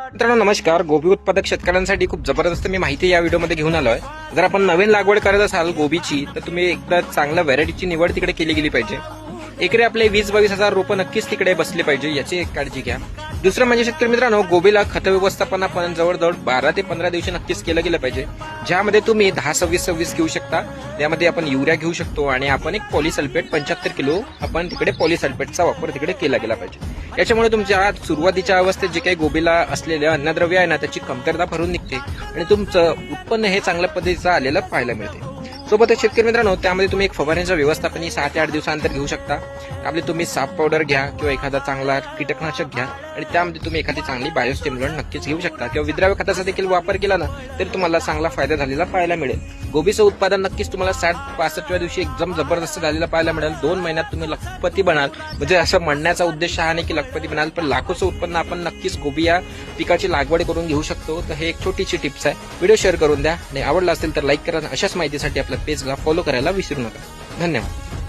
मित्रांनो नमस्कार. गोबी उत्पादक शेतकऱ्यांसाठी खूप जबरदस्त मी माहिती या व्हिडिओमध्ये घेऊन आलोय. जर आपण नवीन लागवड करत असाल गोबीची तर तुम्ही एकदा चांगल्या व्हरायटीची निवड तिकडे केली गेली पाहिजे. एकरी आपले 20-22 हजार रोपं नक्कीच तिकडे बसले पाहिजे, याची एक काळजी घ्या. दुसरं म्हणजे शेतकरी मित्रांनो, गोबीला खत व्यवस्थापन आपण जवळजवळ 12 ते 15 दिवशी नक्कीच केलं गेलं पाहिजे, ज्यामध्ये तुम्ही 10-26-26 घेऊ शकता. त्यामध्ये आपण युरिया घेऊ शकतो आणि आपण एक पॉलिसल्फेट 75 किलो आपण तिकडे पॉलिसल्फेटचा वापर तिकडे केला गेला पाहिजे. याच्यामुळे तुमच्या सुरुवातीच्या अवस्थेत जे काही गोबीला असलेले अन्नद्रव्य आहे ना, त्याची कमतरता भरून निघते आणि तुमचं उत्पन्न हे चांगल्या पद्धतीचं आलेलं पाहायला मिळते. सोबतच शेतकरी मित्रांनो, त्यामध्ये तुम्ही एक फवारणीचं व्यवस्थापन 6 ते 8 दिवसानंतर घेऊ शकता. आपली तुम्ही साप पावडर घ्या किंवा एखादा चांगला कीटकनाशक घ्या आणि त्यामध्ये तुम्ही एखादी चांगली बायोस्टिम्युलंट नक्कीच घेऊ शकता किंवा विद्राव्य खताचा देखील वापर केला ना तरी तुम्हाला चांगला फायदा झालेला पाहायला मिळेल. गोबीचं उत्पादन नक्कीच तुम्हाला 60-65व्या दिवशी एकदम जबरदस्त झालेला पाहायला मिळेल. 2 महिन्यात तुम्ही लखपती बनाल. म्हणजे असं म्हणण्याचा उद्देश हा नाही की लखपती बनाल, पण लाखोचं उत्पन्न आपण नक्कीच गोबी या पिकाची लागवड करून घेऊ शकतो. तर हे एक छोटीशी टिप्स आहे. व्हिडिओ शेअर करून द्या आणि आवडला असेल तर लाईक करा. अशाच माहितीसाठी आपल्या पेजला फॉलो करायला विसरू नका. धन्यवाद.